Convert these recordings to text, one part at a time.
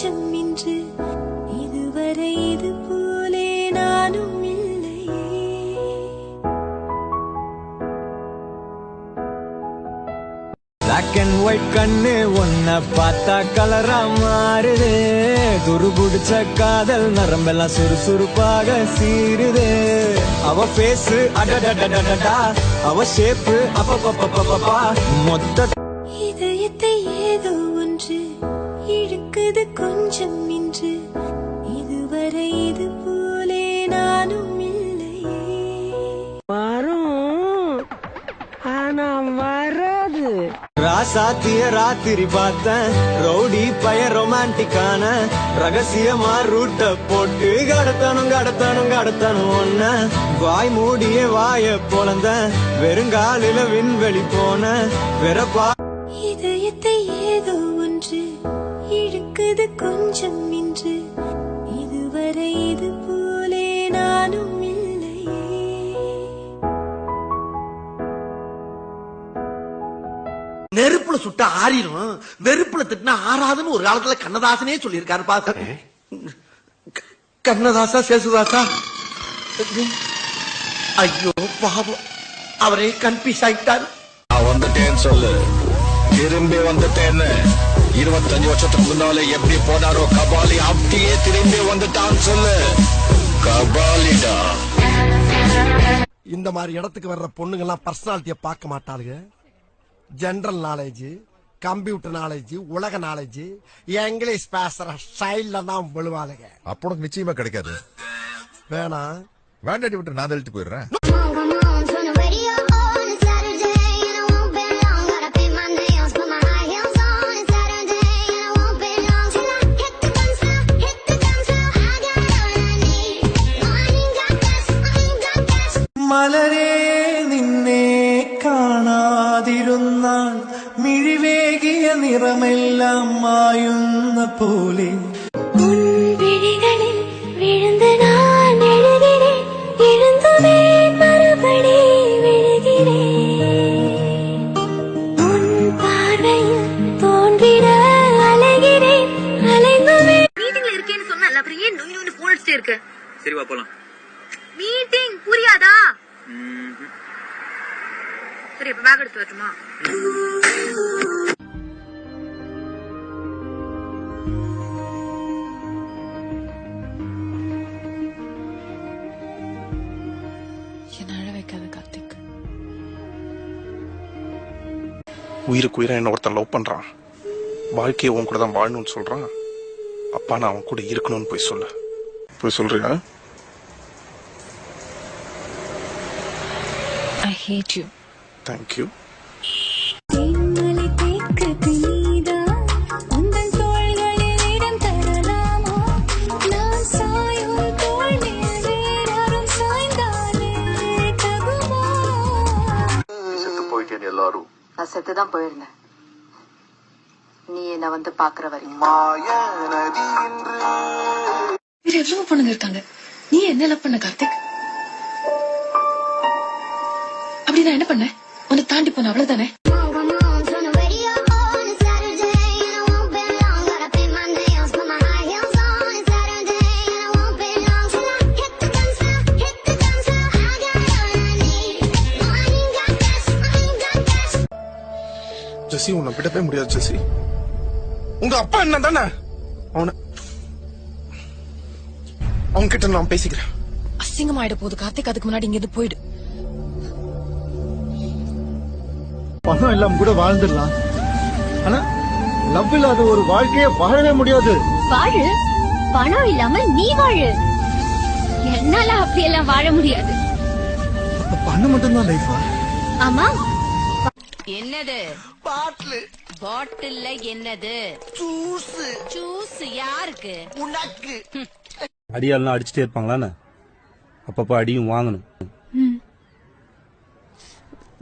கொஞ்சம் இன்று இதுவரை இது போலே நானும் இல்லையே. Black and white கண்ணு ஒன்ன பார்த்தா கலரா மாறுது. துருபுடிச்ச காதல் நரம்பெல்லாம் சுறுசுறுப்பாக சீருது. அவ பேசு அடடடடடா, அவ ஷேப்பு அப்பப்பப்பப்பப்பா மொத்த இதயத்தை ஏதோ ஒன்று இழுக்குது கொஞ்சம் இன்று இதுவரை இது போலே நானும் இல்லையே. வரும் ஆனா வராது. ராசாத்திய ராத்திரி பார்த்தேன், ரவுடி பய ரொமான்டிக்கான ரகசியமா ரூட்ட போட்டு கடத்தணும் கடத்தணும் கடத்தணும் ஒன்ன. வாய் மூடிய வாய பொழந்த வெறுங்காலில விண்வெளி போன வெறப்பா. இதயத்தை ஏதோ ஒன்று இழுக்குது கொஞ்சம் இன்று இதுவரை இது போலே நானும் இல்லையே. நெருப்புல சுட்டா ஆறிடும், வெறுப்புல திட்டினா ஆறாதுன்னு ஒரு காலத்துல கண்ணதாசனே சொல்லியிருக்காரு. பாத்த கண்ணதாசா சேசுதாசா, ஐயோ பாவம், அவரே கன்ஃபியூஸ் ஆயிட்டாரு. வந்துட்டேன்னு சொல்லு, திரும்பி வந்துட்டேன்னு. 25 வருஷத்துக்கு முன்னாலே எப்படி போனாரோ கபாலி, அப்படியே திரும்பி வந்துட்டான்னு சொல்லு. கபாலிடா. இந்த மாதிரி இடத்துக்கு வர்ற பொண்ணுங்க எல்லாம் பர்சனாலிட்டிய பார்க்க மாட்டாளுங்க. ஜெனரல் நாலேஜ், கம்ப்யூட்டர் நாலேஜ், உலக நாலேஜ், இங்கிலீஷ் பேசுற ஸ்டைல்ல தான் விழுவாளுங்க. அப்போ உனக்கு நிச்சயமா கிடைக்காது. வேணாம் வேண்டாடி விட்டு நான் தள்ளிட்டு போயிடுறேன். മലരേ നിന്നെ കാണാതിരുന്നാൽ മിഴിവേകിയ നിറമെല്ലാം മായുന്ന പോലെ. விழிகளில் விழுந்து நான் எழுகிறேன், எழுந்துமே மறுபடி விழுகிறேன். உன் பார்வையில் தோன்றிட அலைகிறேன், அலைந்துமே. மீட்டிங்ல இருக்கேன்னு சொன்னா அப்புறம் ஏன் நுண்ணு போன் அடிச்சிட்டே இருக்க? சரி வா போலாம். மீட்டிங் புரியாதா? சரி இப்ப பேக் எடுத்து வரட்டுமா? என்ன அழ வைக்காத கார்த்திக். உயிருக்கு உயிரை என்ன ஒருத்தன் லவ் பண்றான், வாழ்க்கையை உன் கூட தான் வாழணும்னு சொல்றான். அப்பா நான் அவன் கூட இருக்கணும்னு போய் சொல்லு. போய் சொல்றியா? I hate you. Thank you. தேன்மலை தேக்கு தீதா, உந்தன் தோள்களில் இடம் தரலாமா? நான் சாயும் தோள் மேல் வேறாரும் சாய்ந்தாலே தகுமா? செத்து போயிட்டேன் எல்லாரும். நான் செத்துதான் போயிருந்தேன், நீ என்ன வந்து பாக்குற வரைக்கும். எவ்வளவு பொண்ணுங்க இருக்காங்க, நீ என்ன லவ் பண்ண கார்த்திக்? அப்படி நான் என்ன பண்ண? உன்னை தாண்டி போன அவ்வளவுதானே? ஜெசி உன்னை விடவே முடியாது ஜெசி. உங்க அப்பா என்ன தானே, அவன் கிட்ட நான் பேசிக்கிறேன். அசிங்கமாயிட போகுது கார்த்திக், அதுக்கு முன்னாடி இங்க இருந்து போயிடு. பணம் எல்லாம் கூட வாழ்ந்துடலாம், ஆனா லவ் இல்லாத ஒரு வாழ்க்கையை வாழவே முடியாது. வாழு, பணம் இல்லாம நீ வாழு. என்னால அப்படியெல்லாம் வாழ முடியாது. பணம் மட்டும்தான் லைஃபா? ஆமா. என்னது பாட்டில் பாட்டில்ல? என்னது ஜூஸ்? ஜூஸ் யாருக்கு? உனக்கு. அடியாலாம் அடிச்சுட்டே இருப்பாங்களான்னு அப்பப்ப அடியும் வாங்கணும்.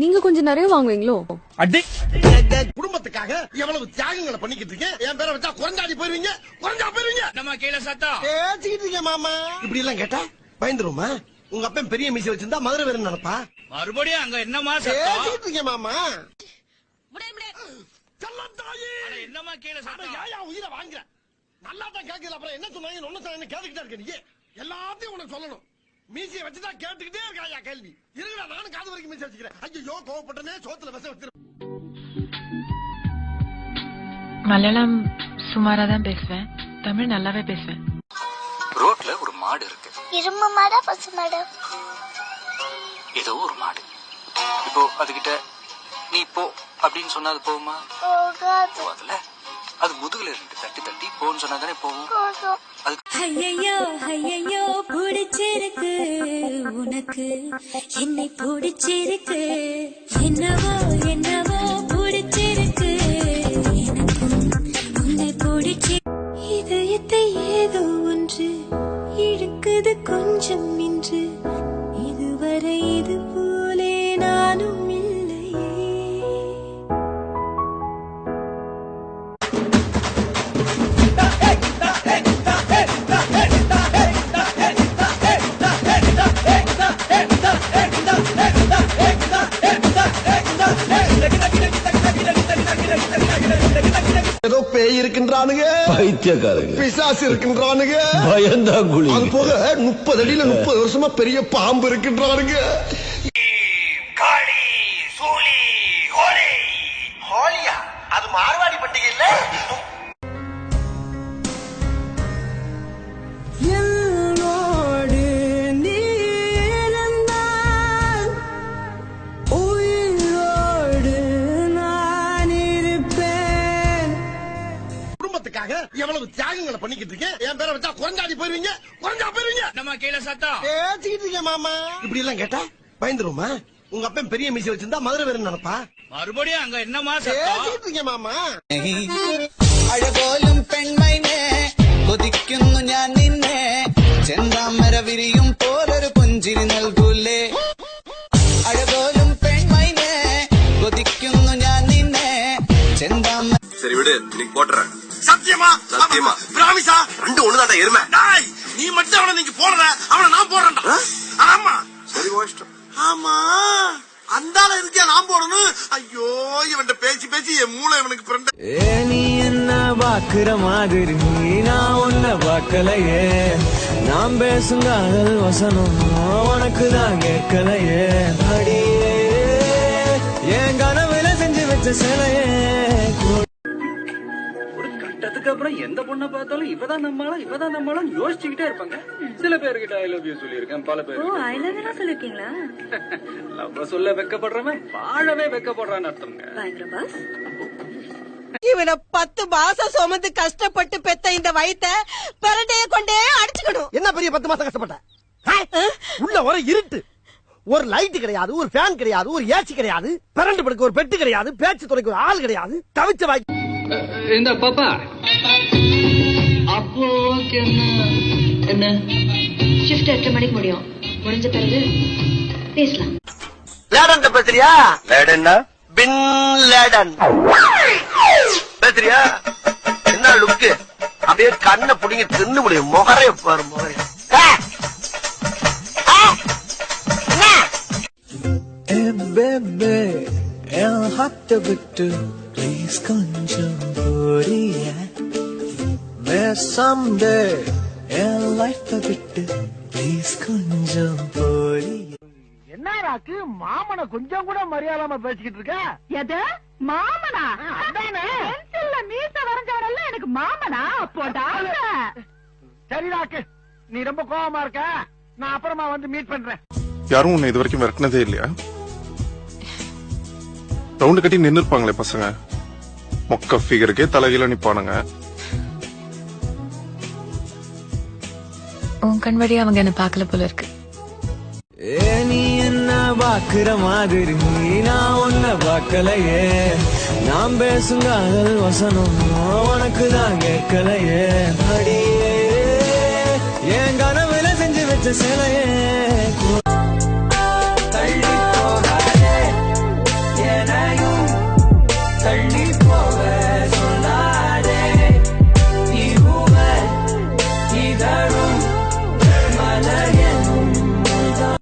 நீங்க கொஞ்சம் நிறைய வாங்குவீங்களோ? அடி குடும்பத்துக்காக எவ்வளவு தியாகங்களை பண்ணிக்கிட்டு இருக்கேன். என் பேரை வச்சா குறைஞ்சாடி போயிருவீங்க, குறைஞ்சா போயிருவீங்க. நம்ம கீழே சத்தம் பேசிக்கிட்டு இருக்கேன் மாமா. இப்படி எல்லாம் கேட்டா பயந்துருமா? உங்க அப்பன் பெரிய மீசை வச்சிருந்தா மதுரை வேற நினைப்பா. மறுபடியும் அங்க என்னமா பேசிக்கிட்டு இருக்கேன் மாமா. என்னமா கீழே சத்தம்? உயிரை வாங்குற நல்லா தான் கேக்குது, அப்புறம் என்ன சொன்னாங்க ஒண்ணு சொன்னாங்க கேட்டுக்கிட்டே இருக்க நீ. எல்லாத்தையும் உனக்கு சொல்லணும். மீசியை வச்சுதான் கேட்டுக்கிட்டே இருக்கா கேள்வி. இருக்குடா நானும் காது வரைக்கும் மீசி வச்சுக்கிறேன். ஐயோ கோவப்பட்டனே சோத்துல விஷம் வச்சிரு. மலையாளம் சுமாரா தான் பேசுவேன், தமிழ் நல்லாவே பேசுவேன். ரோட்ல ஒரு மாடு இருக்கு. இரும்பு மாடா பசு மாடா? ஏதோ ஒரு மாடு. இப்போ அதுகிட்ட நீ போ அப்படின்னு சொன்னா அது போகுமா? போகாதுல. அது முதுகுல இருந்து தட்டி தட்டி போன்னு சொன்னா தானே போகும். ஐயையோ ஐயையோ பிடிச்சிருக்கு உனக்கு, என்னை பிடிச்சிருக்கு, என்னவோ என்னவோ பிடிச்சிருக்கு எனக்கு, உன்னை பிடிச்சி. இதயத்தை ஏதோ ஒன்று இழுக்குது கொஞ்சம் இன்று, இதுவரை இது போலே நானும் இல்லையே. ஏதோ பேய் இருக்கின்றானுங்க, பைத்தியக்காரங்க, பிசாசு இருக்கின்றானுங்க, பயந்தாங்குழி. அது போக 30 அடியில 30 வருஷமா பெரிய பாம்பு இருக்கின்றானுங்க. காளி சூலி ஹோலி. ஹோலியா? அது மார்வாடி பண்டிகை இல்ல? என்னோடு நீ இருந்தால் உயிரோடு நான் இருப்பேன். குடும்பத்துக்காக எவ்வளவு தியாகங்களை பண்ணிக்கிட்டு இருக்கேன். என் பேரை வச்சா குறைஞ்சாடி போயிருவீங்க, குறைஞ்சா போயிருவீங்க. நம்ம கீழே சத்தம் பேசிக்கிட்டு இருக்கேன் மாமா. இப்படி எல்லாம் கேட்டா பயந்துருமா? உங்க அப்பன் பெரிய மீசி வச்சிருந்தா மதுரை வேற நினைப்பா. மறுபடியும் அங்க என்னமா சத்தம்? பேசிக்கிட்டு இருக்கேன் மாமா. അഴകോലും പെൺമൈനേ കൊതിക്കുന്നു ഞാൻ നിന്നെ, ചെന്താമര വിരിയും പോലൊരു പുഞ്ചിരി നൽകൂലേ. അഴകോലും പെൺമൈനേ കൊതിക്കുന്നു ഞാൻ നിന്നെ, ചെന്താമര. சரி விடு, இன்னைக்கு போட்டுறேன். சத்தியமா? சத்தியமா. பிராமிசா? ரெண்டு ஒண்ணுதான்டா எருமை. டேய், நீ மட்டும் அவனை நீங்க போடுற, அவனை நான் போடுறேன்டா. ஆமா சரி இஷ்டம். ஆமா, அந்தால இருக்கியா நான் போடணும். ஐயோ இவன்ட்ட பேசி பேசி என் மூளை இவனுக்கு ஃப்ரெண்ட். நீ என்ன பாக்குற மாதிரி நான் உன்ன பார்க்கலையே, நாம் பேசும் காதல் வசனம் உனக்கு தான் கேட்கலையே. அடியே என் கனவுல செஞ்சு வச்ச சிலையே. கட்டத்துக்கு அப்புறம் எந்த பொண்ணை பார்த்தாலும் இவதான் நம்மளும் யோசிச்சுக்கிட்டே இருப்பாங்க. சில பேர்கிட்ட ஐ லவ் யூ சொல்லியிருக்கேன், பல பேர் ஐ லவ் யூ சொல்லிருக்கீங்களா? லவ் சொல்ல வெக்கப்படுறவன் வாழவே வெக்கப்படுறான்னு அர்த்தம்ங்க. பயங்கர பாஸ். இவனை 10 மாசம் சுமந்து கஷ்டப்பட்டு பெத்த இந்த வயித்த பரட்டைய கொண்டே அடிச்சுக்கணும். என்ன பெரிய 10 மாசம் கஷ்டப்பட்ட? உள்ள ஒரு இருட்டு, ஒரு லைட் கிடையாது, ஒரு ஃபேன் கிடையாது, ஒரு ஏசி கிடையாது, கரண்ட் படுக்க ஒரு பெட்டு கிடையாது, பேச்சு துறைக்கு ஒரு ஆள் கிடையாது, தவிச்ச வாய். இந்த பாப்பா அப்போ என்ன ஷிஃப்ட் 8 மணிக்கு முடியும். முடிஞ்ச பிறகு பேசலாம். லேடன் பேசுறியா? லேடன்னா பின் லேடன் பேசுறியா? என்ன லுக்கு, அப்படியே கண்ணை புடிங்கி தின்னு முடியும். முகரே பாரு, முகரே. bebe, el hatta vittu, please கொஞ்சம் போறிய. someday, el life vittu, please கொஞ்சம் போறிய. என்ன ராக்கு, மாமனை கொஞ்சம் கூட மரியாதாம பேசிக்கிட்டு இருக்க? எது மாமனா? அதானே பென்சில்ல மீச வரைஞ்சவரெல்லாம் எனக்கு மாமனா? போடா. சரி ராக்கு, நீ ரொம்ப கோவமா இருக்க, நான் அப்புறமா வந்து மீட் பண்றேன். யாரும் உன்னை இது வரைக்கும் விரட்டினதே இல்லையா? ரவுண்டு கட்டி நின்னு இருப்பாங்களே பசங்க, மொக்க ஃபிகருக்கே தலைகீழ நிப்பானுங்க. உன் கண் வழி அவங்க என்ன பார்க்கல போல இருக்கு. நீ என்ன பாக்குற மாதிரி நான் உன்ன பார்க்கலையே, நாம் பேசும் காதல் வசனம் உனக்கு தான் கேட்கலையே. அடியே என் கனவுல செஞ்சு வச்ச சிலையே. தள்ளி போகாதே, எனையும் தள்ளி போ.